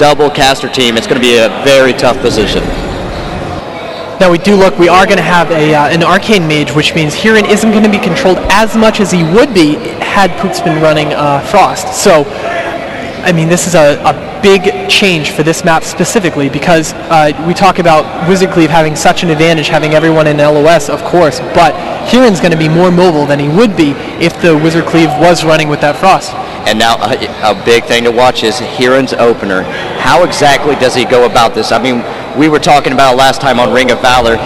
double caster team, it's going to be a very tough position. Now we are going to have an Arcane Mage, which means Hirin isn't going to be controlled as much as he would be had Pooks been running Frost. So, I mean, this is a big change for this map specifically, because we talk about Wizard Cleave having such an advantage, having everyone in LOS, of course, but Hirin's going to be more mobile than he would be if the Wizard Cleave was running with that Frost. And now a big thing to watch is Hirin's opener. How exactly does he go about this? I mean, we were talking about last time on Ring of Valor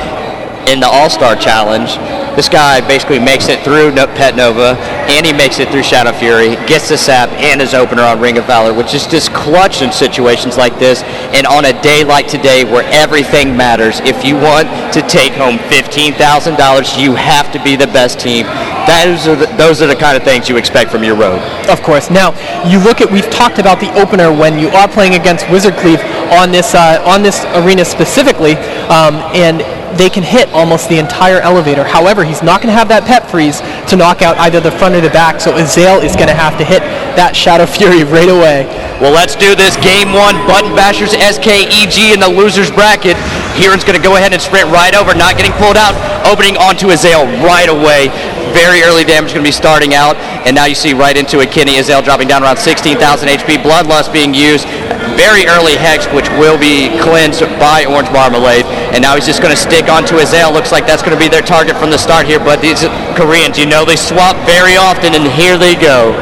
in the All-Star Challenge. This guy basically makes it through Pet Nova, and he makes it through Shadow Fury, gets the sap and his opener on Ring of Valor, which is just clutch in situations like this. And on a day like today where everything matters, if you want to take home $15,000, you have to be the best team. Those are the kind of things you expect from your rogue. Of course. Now, we've talked about the opener when you are playing against Wizard Cleave on this arena specifically, and they can hit almost the entire elevator. However, he's not going to have that pet freeze to knock out either the front or the back, so Azael is going to have to hit that Shadow Fury right away. Well, let's do this. Game 1, Button Bashers, SKEG in the loser's bracket. Hirin's going to go ahead and sprint right over, not getting pulled out, opening onto Azael right away. Very early damage going to be starting out, and now you see right into it Kenny Azael dropping down around 16,000 HP. Bloodlust being used. Very early Hex, which will be cleansed by Orange Marmalade, and now he's just going to stick onto Azael. Looks like that's going to be their target from the start here, but these Koreans, they swap very often, and here they go.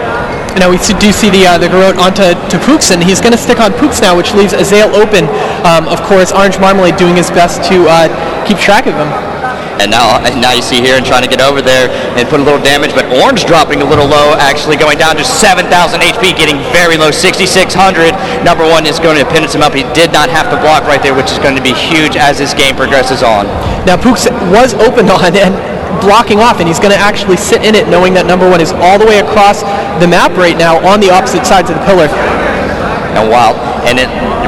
Now we do see the Garrote onto Pooks, and he's going to stick on Pooks now, which leaves Azael open. Of course, Orange Marmalade doing his best to keep track of him. And now you see Hirin trying to get over there and put a little damage, but Orange dropping a little low, actually going down to 7,000 HP, getting very low, 6,600. Number one is going to penance him up. He did not have to block right there, which is going to be huge as this game progresses on. Now Pooks was opened on and blocking off, and he's going to actually sit in it knowing that number one is all the way across the map right now on the opposite sides of the pillar. And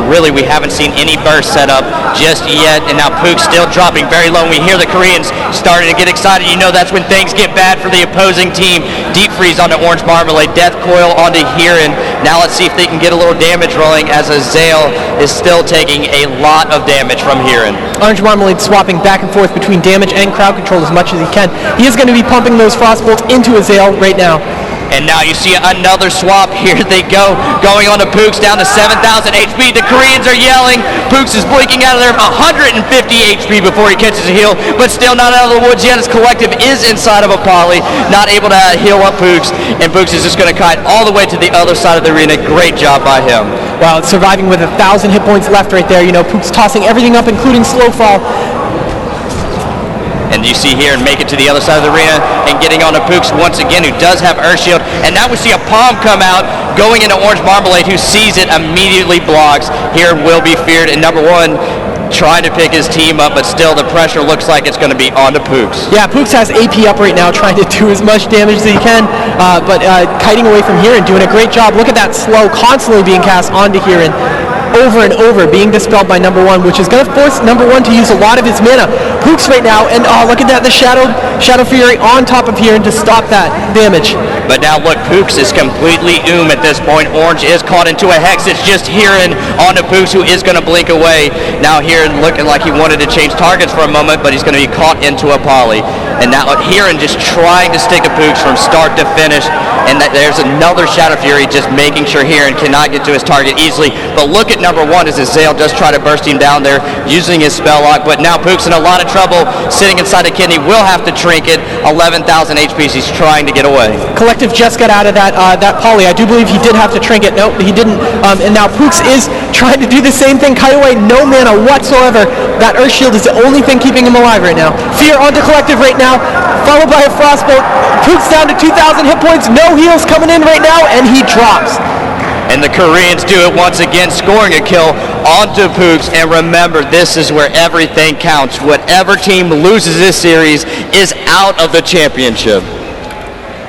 really we haven't seen any burst set up just yet, and now Pook's still dropping very low, and we hear the Koreans starting to get excited. That's when things get bad for the opposing team. Deep freeze onto Orange Marmalade, Death Coil onto Hirin. Now let's see if they can get a little damage rolling, as Azael is still taking a lot of damage from Hirin. Orange Marmalade swapping back and forth between damage and crowd control as much as he can. He is going to be pumping those frost bolts into Azael right now. And now you see another swap. Here they go, going on to Pooks, down to 7,000 HP. The Koreans are yelling. Pooks is blinking out of there, 150 HP before he catches a heal, but still not out of the woods yet. His collective is inside of a poly, not able to heal up Pooks, and Pooks is just going to kite all the way to the other side of the arena. Great job by him. Wow, surviving with 1,000 hit points left right there. Pooks tossing everything up, including slow fall. And you see here and make it to the other side of the arena and getting on to Pooks once again, who does have Earth Shield. And now we see a palm come out going into Orange Marmalade, who sees it, immediately blocks. Here will be feared, and number one trying to pick his team up, but still the pressure looks like it's going to be on to Pooks. Yeah, Pooks has AP up right now, trying to do as much damage as he can, but kiting away from Hirin, doing a great job. Look at that slow constantly being cast onto Hirin. Over and over, being dispelled by number one, which is going to force number one to use a lot of his mana. Pooks right now, and look at that, the Shadow Fury on top of Hirin to stop that damage. But now look, Pooks is completely at this point. Orange is caught into a Hex. It's just Hirin onto Pooks, who is going to blink away. Now Hirin looking like he wanted to change targets for a moment, but he's going to be caught into a poly. And now Hirin just trying to stick a Pooks from start to finish. And there's another Shadow Fury just making sure Hirin cannot get to his target easily. But look at number one as Azael does try to burst him down there using his spell lock. But now Pooks in a lot of trouble sitting inside a kidney. Will have to trinket 11,000 HP. He's trying to get away. Collective just got out of that poly. I do believe he did have to trinket. Nope, he didn't. And now Pooks is trying to do the same thing. Kite away, no mana whatsoever. That Earth Shield is the only thing keeping him alive right now. Fear onto Collective right now, followed by a Frostbolt. Pooks down to 2,000 hit points. No heals coming in right now, and he drops. And the Koreans do it once again, scoring a kill onto Pooks. And remember, this is where everything counts. Whatever team loses this series is out of the championship.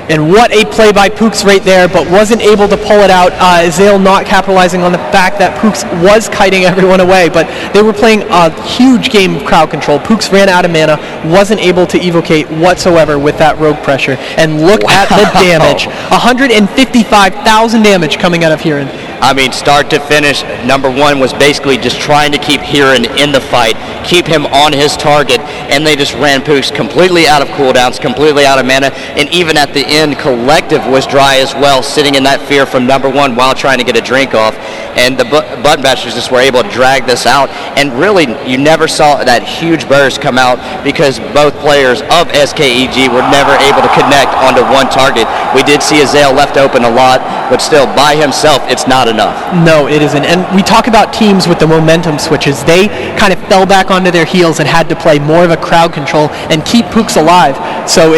And what a play by Pooks right there, but wasn't able to pull it out. Azael not capitalizing on the fact that Pooks was kiting everyone away, but they were playing a huge game of crowd control. Pooks ran out of mana, wasn't able to evocate whatsoever with that rogue pressure. And look at the damage. 155,000 damage coming out of Hirin. I mean, start to finish, number one was basically just trying to keep Hirin in the fight, keep him on his target, and they just ran Pooks completely out of cooldowns, completely out of mana, and even at the end, Collective was dry as well, sitting in that fear from number one while trying to get a drink off, and the Button Bashers just were able to drag this out, and really, you never saw that huge burst come out because both players of SKEG were never able to connect onto one target. We did see Azael left open a lot, but still, by himself, it's not enough. No, it isn't. And we talk about teams with the momentum switches. They kind of fell back onto their heels and had to play more of a crowd control and keep Pooks alive. So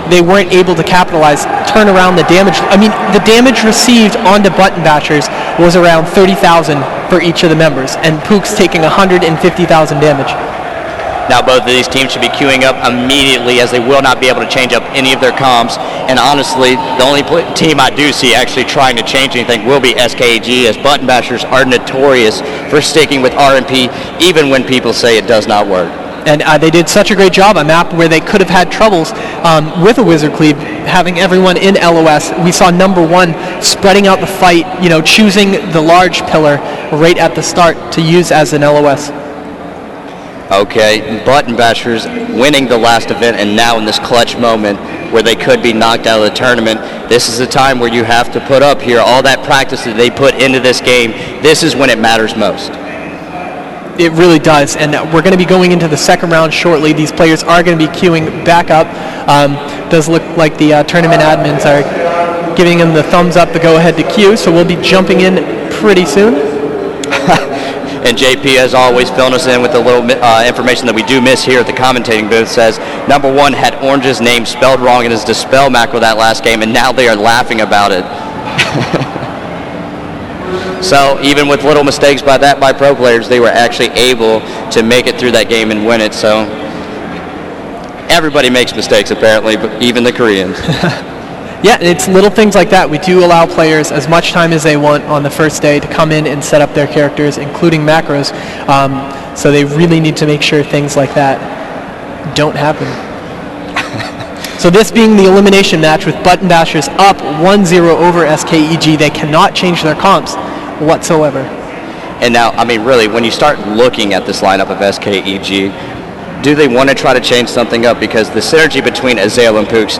they weren't able to capitalize, turn around the damage. I mean, the damage received onto Button Bashers was around 30,000 for each of the members, and Pooks taking 150,000 damage. Now both of these teams should be queuing up immediately, as they will not be able to change up any of their comps. And honestly, the only team I do see actually trying to change anything will be SKG, as Button Bashers are notorious for sticking with RMP even when people say it does not work. And they did such a great job. A map where they could have had troubles with a Wizard Cleave, having everyone in LOS. We saw number one spreading out the fight, choosing the large pillar right at the start to use as an LOS. Okay, Button Bashers winning the last event, and now in this clutch moment where they could be knocked out of the tournament, this is the time where you have to put up here all that practice that they put into this game. This is when it matters most. It really does, and we're going to be going into the second round shortly. These players are going to be queuing back up. Does look like the tournament admins are giving them the thumbs up, the go-ahead to queue, so we'll be jumping in pretty soon. And JP, as always, filling us in with the little information that we do miss here at the commentating booth, says number one had Orange's name spelled wrong in his Dispel macro that last game, and now they are laughing about it. So even with little mistakes by pro players, they were actually able to make it through that game and win it. So everybody makes mistakes apparently, but even the Koreans. Yeah, it's little things like that. We do allow players as much time as they want on the first day to come in and set up their characters, including macros. So they really need to make sure things like that don't happen. So this being the elimination match with Button Bashers up 1-0 over SKEG, they cannot change their comps whatsoever. And now, I mean, really, when you start looking at this lineup of SKEG, do they want to try to change something up? Because the synergy between Azael and Pooks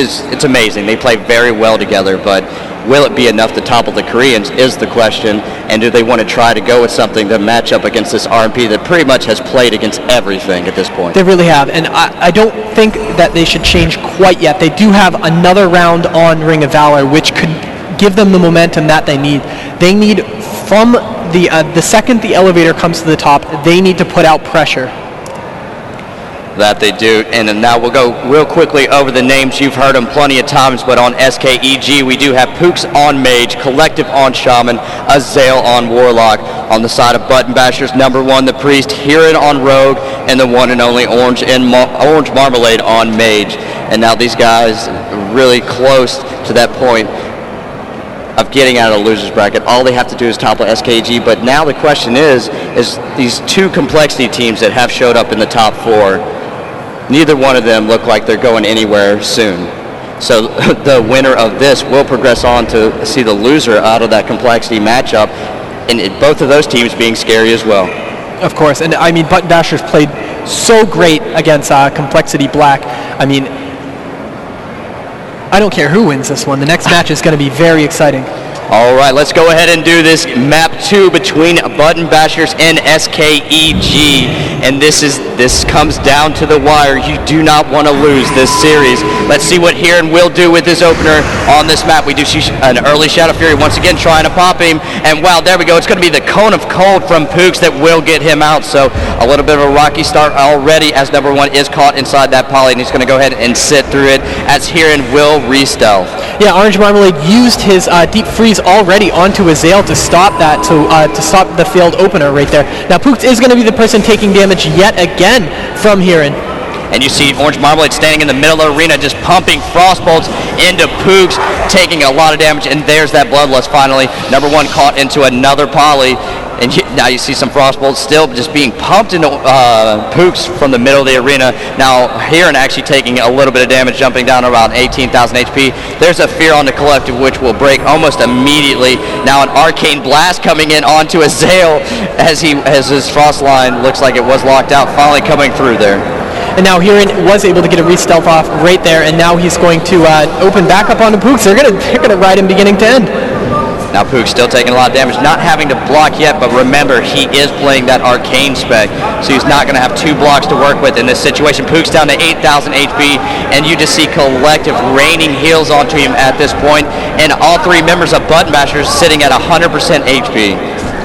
it's amazing. They play very well together, but will it be enough to topple the Koreans is the question, and do they want to try to go with something to match up against this RMP that pretty much has played against everything at this point? They really have, and I don't think that they should change quite yet. They do have another round on Ring of Valor, which could give them the momentum that they need. They need, from the second the elevator comes to the top, they need to put out pressure. That they do, and then now we'll go real quickly over the names. You've heard them plenty of times, but on SKEG we do have Pooks on Mage, Collective on Shaman, Azael on Warlock. On the side of Button Bashers, number one, the Priest, Hirin on Rogue, and the one and only Orange Marmalade on Mage. And now these guys are really close to that point of getting out of the loser's bracket. All they have to do is topple SKG, but now the question is these two complexity teams that have showed up in the top four, neither one of them look like they're going anywhere soon. So the winner of this will progress on to see the loser out of that complexity matchup, and both of those teams being scary as well. Of course, and I mean, Button Bashers played so great against Complexity Black. I mean, I don't care who wins this one. The next match is going to be very exciting. All right, let's go ahead and do this map 2 between Button Bashers and SKEG. And this comes down to the wire. You do not want to lose this series. Let's see what Hirin will do with his opener on this map. We do see an early Shadow Fury once again trying to pop him. And wow, there we go. It's going to be the Cone of Cold from Pooks that will get him out. So a little bit of a rocky start already, as number one is caught inside that poly, and he's going to go ahead and sit through it as Hirin will re-stealth. Yeah, Orange Marmalade used his Deep Freeze already onto Azael to stop that, to stop the failed opener right there. Now Pooks is going to be the person taking damage yet again from Hirin. And you see Orange Marmalade standing in the middle of the arena just pumping Frostbolts into Pooks, taking a lot of damage, and there's that Bloodlust finally. Number one caught into another poly. And now you see some Frostbolts still just being pumped into Pooks from the middle of the arena. Now Heron actually taking a little bit of damage, jumping down around 18,000 HP. There's a fear on the collective which will break almost immediately. Now an Arcane Blast coming in onto Azale as his Frost line looks like it was locked out, finally coming through there. And now Heron was able to get a re-stealth off right there, and now he's going to open back up onto Pooks. They're gonna ride him beginning to end. Now Pook's still taking a lot of damage, not having to block yet, but remember, he is playing that Arcane spec, so he's not going to have 2 blocks to work with in this situation. Pook's down to 8,000 HP, and you just see Collective raining heals onto him at this point, and all 3 members of Button Bashers sitting at 100% HP.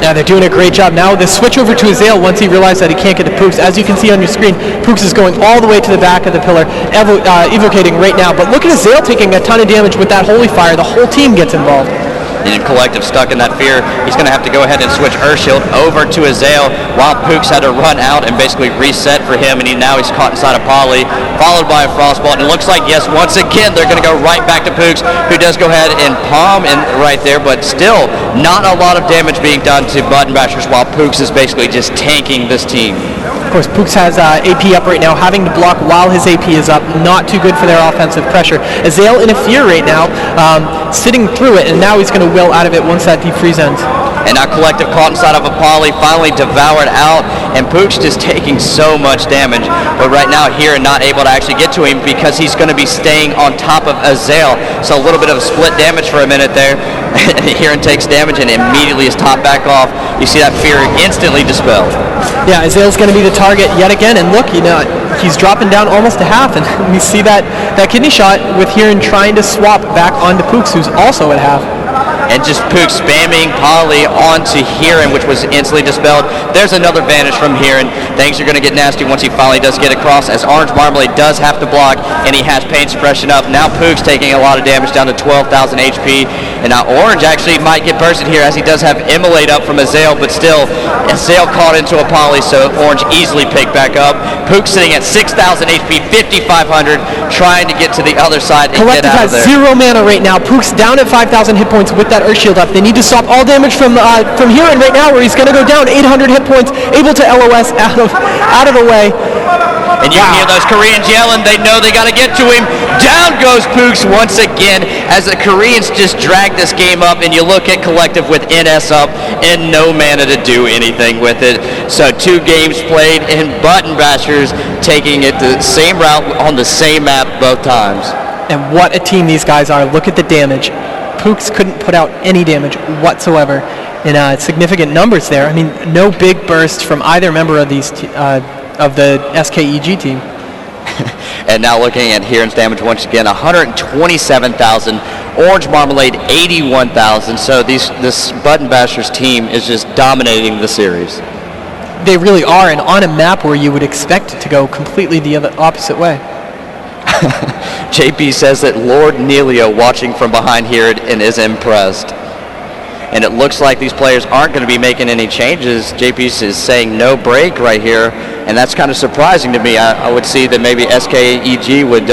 Yeah, they're doing a great job. Now the switch over to Azale once he realized that he can't get to Pooks. As you can see on your screen, Pooks is going all the way to the back of the pillar, evocating right now. But look at Azale taking a ton of damage with that Holy Fire. The whole team gets involved. And Collective stuck in that fear. He's going to have to go ahead and switch Earthshield over to Azale while Pooks had to run out and basically reset for him, and now he's caught inside a Poly, followed by a Frostbolt. And it looks like, yes, once again, they're going to go right back to Pooks, who does go ahead and palm in right there, but still not a lot of damage being done to Button Bashers while Pooks is basically just tanking this team. Of course, Pooks has AP up right now, having to block while his AP is up. Not too good for their offensive pressure. Azale in a fear right now, sitting through it, and now he's going to will out of it once that deep freeze ends. And now Collective caught inside of a Poly, finally devoured out, and Pooks just taking so much damage. But right now here, not able to actually get to him because he's going to be staying on top of Azale. So a little bit of split damage for a minute there. Heron takes damage and immediately is topped back off. You see that fear instantly dispelled. Yeah, Azale's going to be the target yet again, and look, he's dropping down almost to half, and we see that kidney shot with Heron trying to swap back onto Pooks, who's also at half. And just Pooks spamming Poly onto Heron, which was instantly dispelled. There's another vanish from Heron. Things are going to get nasty once he finally does get across, as Orange Marmalade does have to block, and he has pain suppression up. Now Pooks taking a lot of damage, down to 12,000 HP. And now Orange actually might get bursted here, as he does have Immolate up from Azale, but still, Azale caught into a Poly, so Orange easily picked back up. Pooks sitting at 6,000 HP, 5,500, trying to get to the other side and Collective get out of there. Collective has 0 mana right now. Pooks down at 5,000 hit points with that Earthshield up. They need to stop all damage from Heron right now, where he's going to go down 800 hit points, able to LOS out of the way. And you hear those Koreans yelling. They know they got to get to him. Down goes Pooks once again, as the Koreans just drag this game up, and you look at Collective with NS up and no mana to do anything with it. So 2 games played, and Button Bashers taking it the same route on the same map both times. And what a team these guys are. Look at the damage. Pooks couldn't put out any damage whatsoever in significant numbers there. I mean, no big burst from either member of these of the SKEG team. And now looking at Heron's damage once again, 127,000. Orange Marmalade, 81,000. So this Button Bashers team is just dominating the series. They really are, and on a map where you would expect it to go completely the opposite way. JP says that Lord Neelio watching from behind here and is impressed. And it looks like these players aren't going to be making any changes. JP is saying no break right here, and that's kind of surprising to me. I would see that maybe SKEG would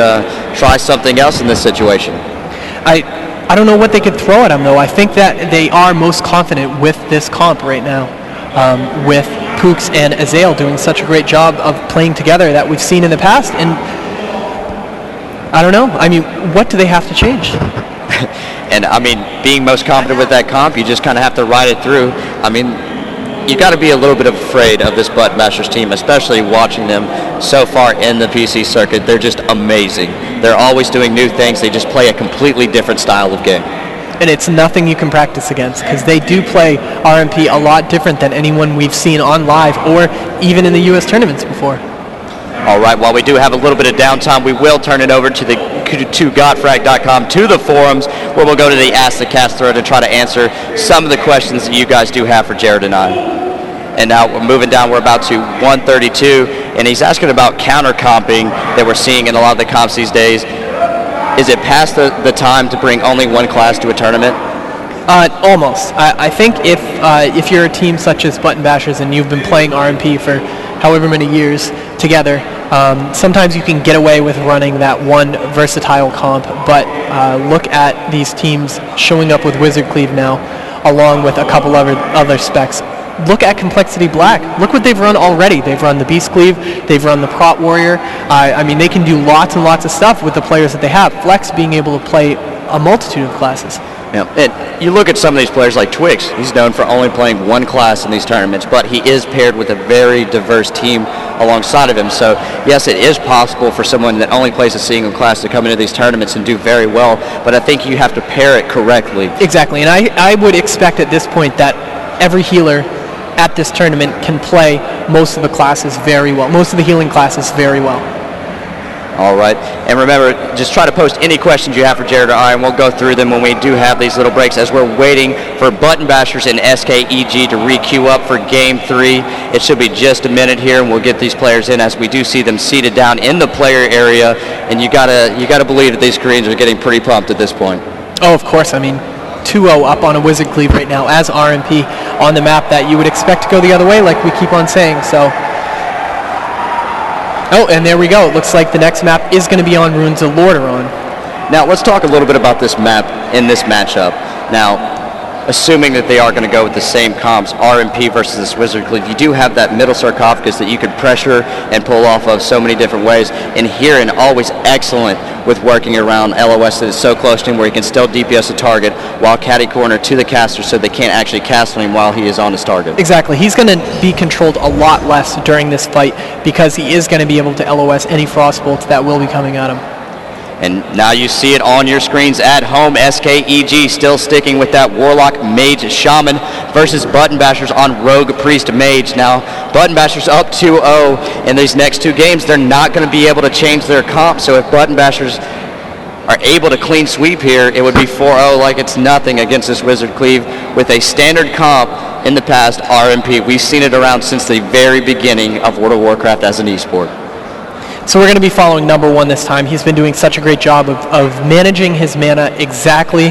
try something else in this situation. I don't know what they could throw at him, though. I think that they are most confident with this comp right now, with Pooks and Azale doing such a great job of playing together that we've seen in the past. And I don't know. I mean, what do they have to change? And I mean, being most confident with that comp, you just kind of have to ride it through. I mean, you got to be a little bit afraid of this Button Bashers team, especially watching them so far in the PC circuit. They're just amazing. They're always doing new things. They just play a completely different style of game. And it's nothing you can practice against, because they do play RMP a lot different than anyone we've seen on live or even in the US tournaments before. All right, while we do have a little bit of downtime, we will turn it over to godfrag.com, to the forums, where we'll go to the Ask the Cast thread and try to answer some of the questions that you guys do have for Jared and I. And now we're moving down, we're about to 132, and he's asking about counter-comping that we're seeing in a lot of the comps these days. Is it past the time to bring only one class to a tournament? Almost. I think if you're a team such as Button Bashers and you've been playing RMP for however many years together, sometimes you can get away with running that one versatile comp, but look at these teams showing up with Wizard Cleave now, along with a couple other specs. look at Complexity Black. Look what they've run already. They've run the Beast Cleave, they've run the Prot Warrior. I mean, they can do lots and lots of stuff with the players that they have. Flex being able to play a multitude of classes. Yeah, and you look at some of these players like Twix. He's known for only playing one class in these tournaments, but he is paired with a very diverse team alongside of him. So, yes, it is possible for someone that only plays a single class to come into these tournaments and do very well, but I think you have to pair it correctly. Exactly, and I would expect at this point that every healer at this tournament can play most of the classes very well, most of the healing classes very well. All right, and remember, just try to post any questions you have for Jared or I, and we'll go through them when we do have these little breaks as we're waiting for Button Bashers and SKEG to re-queue up for Game 3. It should be just a minute here, and we'll get these players in as we do see them seated down in the player area, and you gotta believe that these Koreans are getting pretty pumped at this point. Oh, of course. I mean, 2-0 up on a Wizard Cleave right now as RMP on the map that you would expect to go the other way, like we keep on saying, so... Oh, and there we go. It looks like the next map is going to be on Runes of Lordaeron. Now, let's talk a little bit about this map in this matchup. Now, assuming that they are going to go with the same comps, RMP versus this Wizard Cleave, you do have that middle sarcophagus that you could pressure and pull off of so many different ways. And Hirin always excellent with working around LOS that is so close to him where he can still DPS a target while catty corner to the caster so they can't actually cast on him while he is on his target. Exactly. He's going to be controlled a lot less during this fight because he is going to be able to LOS any frost bolts that will be coming at him. And now you see it on your screens at home. SKEG still sticking with that Warlock Mage Shaman versus Button Bashers on Rogue Priest Mage. Now, Button Bashers up 2-0 in these next two games. They're not going to be able to change their comp, so if Button Bashers are able to clean sweep here, it would be 4-0 like it's nothing against this Wizard Cleave with a standard comp in the past, RMP. We've seen it around since the very beginning of World of Warcraft as an esport. So we're going to be following number one this time. He's been doing such a great job of managing his mana exactly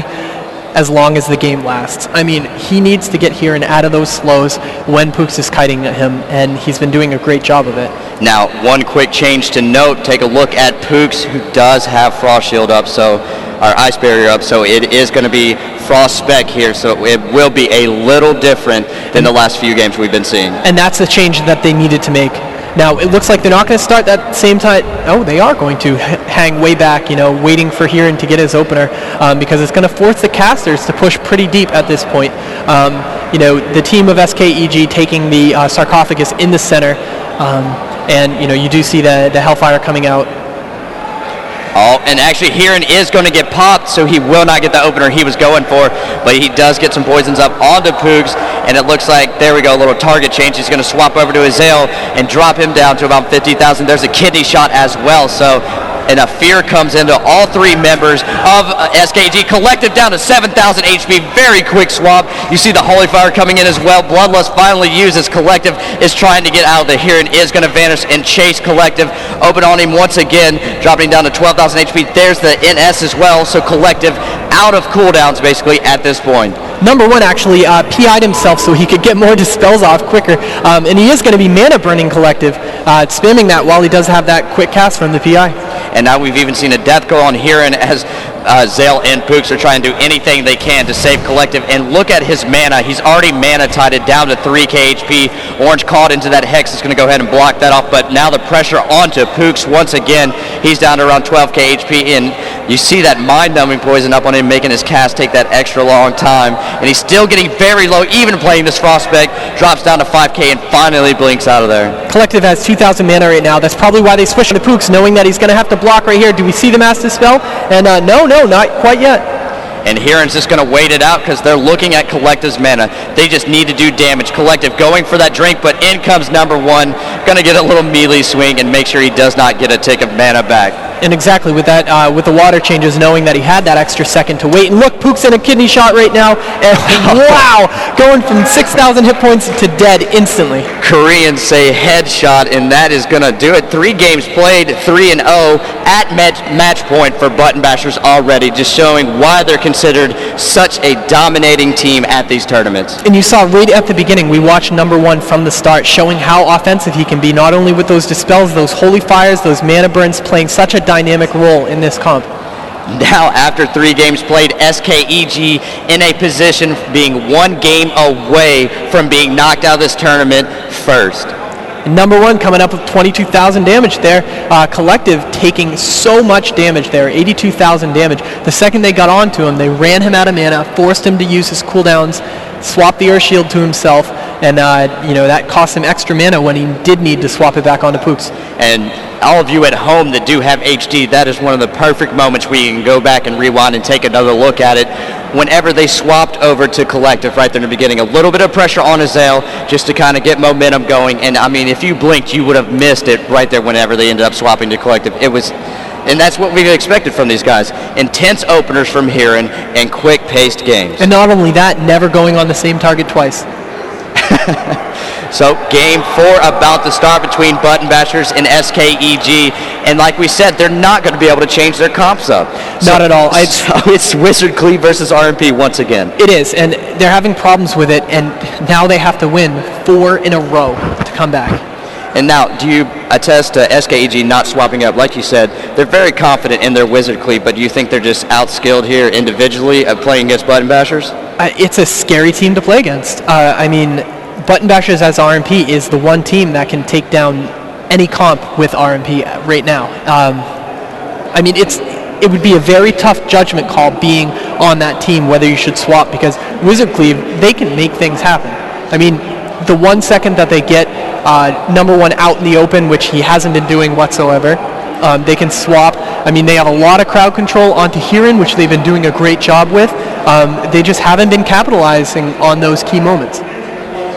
as long as the game lasts. I mean, he needs to get here and out of those slows when Pooks is kiting at him, and he's been doing a great job of it. Now, one quick change to note, take a look at Pooks, who does have Frost Shield up, or Ice Barrier up, so it is going to be Frost Spec here, so it will be a little different than the last few games we've been seeing. And that's a change that they needed to make. Now, it looks like they're not going to start that same time. Oh, they are going to hang way back, waiting for Hirin to get his opener because it's going to force the casters to push pretty deep at this point. The team of SKEG taking the sarcophagus in the center, and, you do see the Hellfire coming out. Oh, and actually Hirin is going to get popped, so he will not get the opener he was going for, but he does get some poisons up onto Pooks, and it looks like, there we go, a little target change. He's going to swap over to Azael and drop him down to about 50,000. There's a kidney shot as well, so enough fear comes into all three members of SKG. Collective down to 7,000 HP. Very quick swap. You see the Holy Fire coming in as well. Bloodlust finally used as Collective is trying to get out of the here and is going to vanish and chase Collective. Open on him once again, dropping down to 12,000 HP. There's the NS as well, so Collective out of cooldowns basically at this point. Number one actually PI'd himself so he could get more dispels off quicker, and he is going to be mana burning Collective, spamming that while he does have that quick cast from the PI. And now we've even seen a death go on Hirin as Zale and Pooks are trying to do anything they can to save Collective. And look at his mana. He's already mana tied it down to 3k HP. Orange caught into that Hex is going to go ahead and block that off. But now the pressure onto Pooks once again. He's down to around 12k HP. And you see that mind-numbing poison up on him, making his cast take that extra long time. And he's still getting very low, even playing this Frostspec. Drops down to 5k and finally blinks out of there. Collective has 2,000 mana right now. That's probably why they switched to Pooks, knowing that he's going to have to block right here. Do we see the Mass Dispel? And no, not quite yet. And Hirin's just going to wait it out because they're looking at Collective's mana. They just need to do damage. Collective going for that drink, but in comes number one. Going to get a little melee swing and make sure he does not get a tick of mana back. And exactly with that, with the water changes, knowing that he had that extra second to wait. And look, Pook's in a kidney shot right now. And wow, going from 6,000 hit points to dead instantly. Koreans say headshot, and that is going to do it. 3 games played, 3-0 at match point for Button Bashers already, just showing why they're considered such a dominating team at these tournaments. And you saw right at the beginning, we watched number one from the start, showing how offensive he can be, not only with those dispels, those holy fires, those mana burns, playing such a dynamic role in this comp. Now, after 3 games played, SKEG in a position being 1 game away from being knocked out of this tournament first. Number 1 coming up with 22,000 damage there. Collective taking so much damage there, 82,000 damage. The second they got onto him, they ran him out of mana, forced him to use his cooldowns, swapped the Earth Shield to himself, and that cost him extra mana when he did need to swap it back onto Pooks. And all of you at home that do have HD, that is one of the perfect moments where you can go back and rewind and take another look at it. Whenever they swapped over to Collective right there in the beginning, a little bit of pressure on Azael just to kind of get momentum going. And I mean, if you blinked, you would have missed it right there whenever they ended up swapping to Collective. And that's what we expected from these guys. Intense openers from Heron and quick-paced games. And not only that, never going on the same target twice. So game 4 about to start between Button Bashers and SKEG, and like we said, they're not going to be able to change their comps up. Not at all. So it's Wizard Cleave versus RMP once again. It is, and they're having problems with it, and now they have to win 4 in a row to come back. And now, do you attest to SKEG not swapping up? Like you said, they're very confident in their Wizard Cleave, but do you think they're just outskilled here individually at playing against Button Bashers? It's a scary team to play against. I mean, Button Bashers as RMP is the one team that can take down any comp with RMP right now. I mean, it would be a very tough judgment call being on that team whether you should swap, because Wizard Cleave, they can make things happen. I mean, the 1 second that they get number 1 out in the open, which he hasn't been doing whatsoever, they can swap. I mean, they have a lot of crowd control onto Heron, which they've been doing a great job with. They just haven't been capitalizing on those key moments.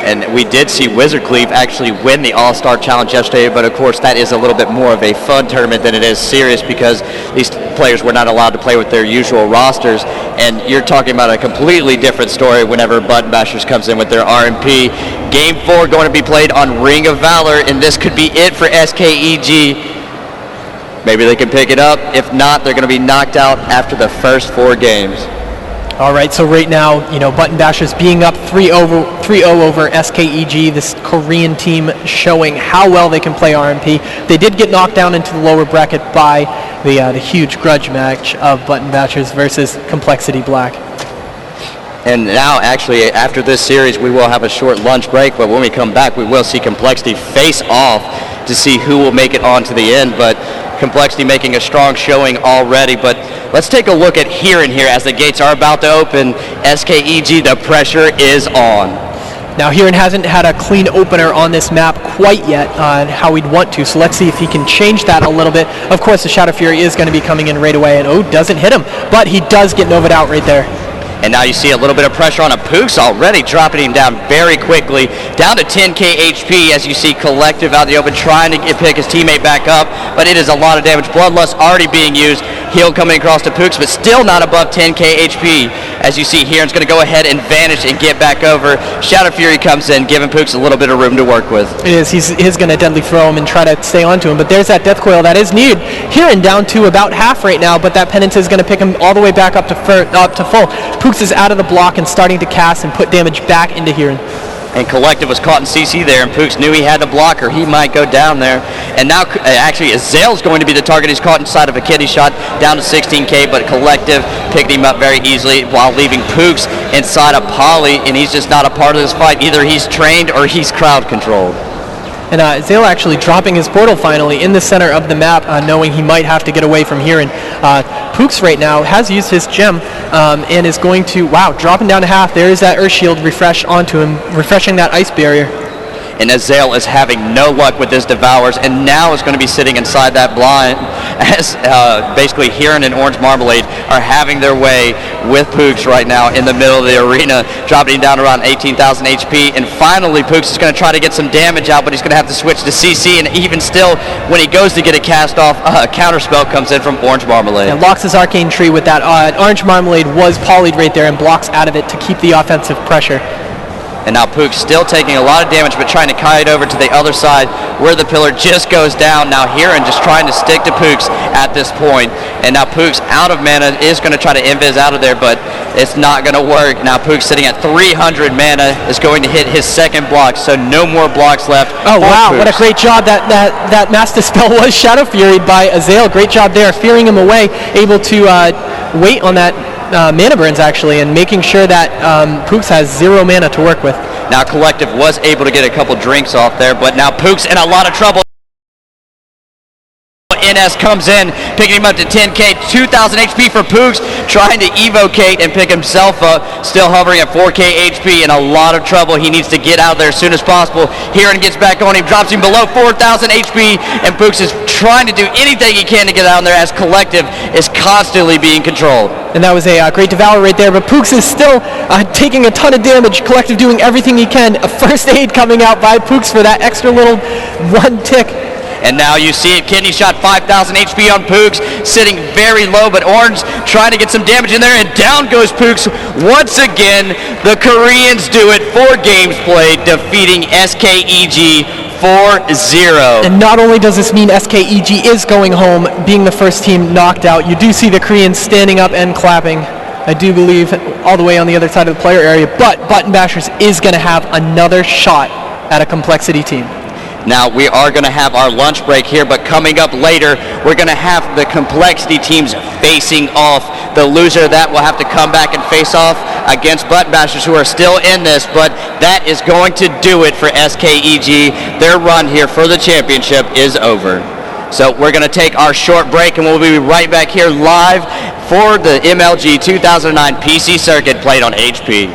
And we did see Wizard Cleave actually win the All-Star Challenge yesterday, but of course that is a little bit more of a fun tournament than it is serious, because these players were not allowed to play with their usual rosters. And you're talking about a completely different story whenever Button Bashers comes in with their RMP. Game 4 going to be played on Ring of Valor, and this could be it for SKEG. Maybe they can pick it up. If not, they're going to be knocked out after the first 4 games. All right, so right now, Button Bashers being up 3-0 over SKEG, this Korean team showing how well they can play RMP. They did get knocked down into the lower bracket by the huge grudge match of Button Bashers versus Complexity Black. And now, actually, after this series, we will have a short lunch break, but when we come back, we will see Complexity face off to see who will make it on to the end. But Complexity making a strong showing already. But let's take a look at Heron here as the gates are about to open. SKEG, the pressure is on. Now, Heron hasn't had a clean opener on this map quite yet how we'd want to, so let's see if he can change that a little bit. Of course, the Shadow Fury is going to be coming in right away, and doesn't hit him, but he does get Nova'd out right there. And now you see a little bit of pressure on a Pooks already, dropping him down very quickly, down to 10k HP as you see Collective out in the open trying to pick his teammate back up, but it is a lot of damage. Bloodlust already being used. Heal coming across to Pooks, but still not above 10k HP. As you see, Heron's going to go ahead and vanish and get back over. Shadow Fury comes in, giving Pooks a little bit of room to work with. It is. He's going to deadly throw him and try to stay onto him, but there's that Death Coil that is needed. Heron down to about half right now, but that Penance is going to pick him all the way back up to full. Pooks is out of the block and starting to cast and put damage back into Heron. And Collective was caught in CC there, and Pooks knew he had to block her. He might go down there. And now, actually, Azael's going to be the target. He's caught inside of a kidney shot, down to 16k, but Collective picked him up very easily while leaving Pooks inside of Poly, and he's just not a part of this fight. Either he's trained or he's crowd controlled. And Azael actually dropping his portal finally in the center of the map, knowing he might have to get away from Heron. Pooks right now has used his gem and is going to, dropping down to half. There is that Earth Shield refresh onto him, refreshing that ice barrier. And Azael is having no luck with his Devours, and now is going to be sitting inside that blind as basically Heron and Orange Marmalade are having their way with Pooks right now in the middle of the arena, dropping down around 18,000 HP. And finally, Pooks is going to try to get some damage out, but he's going to have to switch to CC, and even still, when he goes to get a cast off, a counterspell comes in from Orange Marmalade. And locks his Arcane Tree with that. Orange Marmalade was polyed right there and blocks out of it to keep the offensive pressure. And now Pook's still taking a lot of damage, but trying to kite over to the other side where the pillar just goes down. Now Hiran just trying to stick to Pooks at this point. And now Pook's out of mana, is going to try to invis out of there, but it's not going to work. Now Pook's sitting at 300 mana, is going to hit his second block, so no more blocks left. Oh wow, Pooks. what a great job. That Mass Dispel was Shadow Furied by Azael. Great job there, fearing him away, able to wait on that mana burns actually, and making sure that Pooks has 0 mana to work with. Now Collective was able to get a couple drinks off there, but now Pook's in a lot of trouble. NS comes in, picking him up to 10k, 2,000 HP for Pooks, trying to evocate and pick himself up, still hovering at 4k HP, in a lot of trouble. He needs to get out of there as soon as possible. Hiran gets back on him, drops him below 4,000 HP, and Pooks is trying to do anything he can to get out of there as Collective is constantly being controlled. And that was a great Devour right there, but Pooks is still taking a ton of damage. Collective doing everything he can. A first aid coming out by Pooks for that extra little 1 tick. And now you see it, Kidney shot 5,000 HP on Pooks, sitting very low, but Orange trying to get some damage in there, and down goes Pooks. Once again, the Koreans do it. 4 games played, defeating SKEG 4-0. And not only does this mean SKEG is going home, being the first team knocked out, you do see the Koreans standing up and clapping, I do believe, all the way on the other side of the player area, but Button Bashers is going to have another shot at a Complexity team. Now we are going to have our lunch break here, but coming up later, we're going to have the Complexity teams facing off. The loser of that will have to come back and face off against Button Bashers, who are still in this, but that is going to do it for SKEG. Their run here for the championship is over. So we're going to take our short break, and we'll be right back here live for the MLG 2009 PC Circuit played on HP.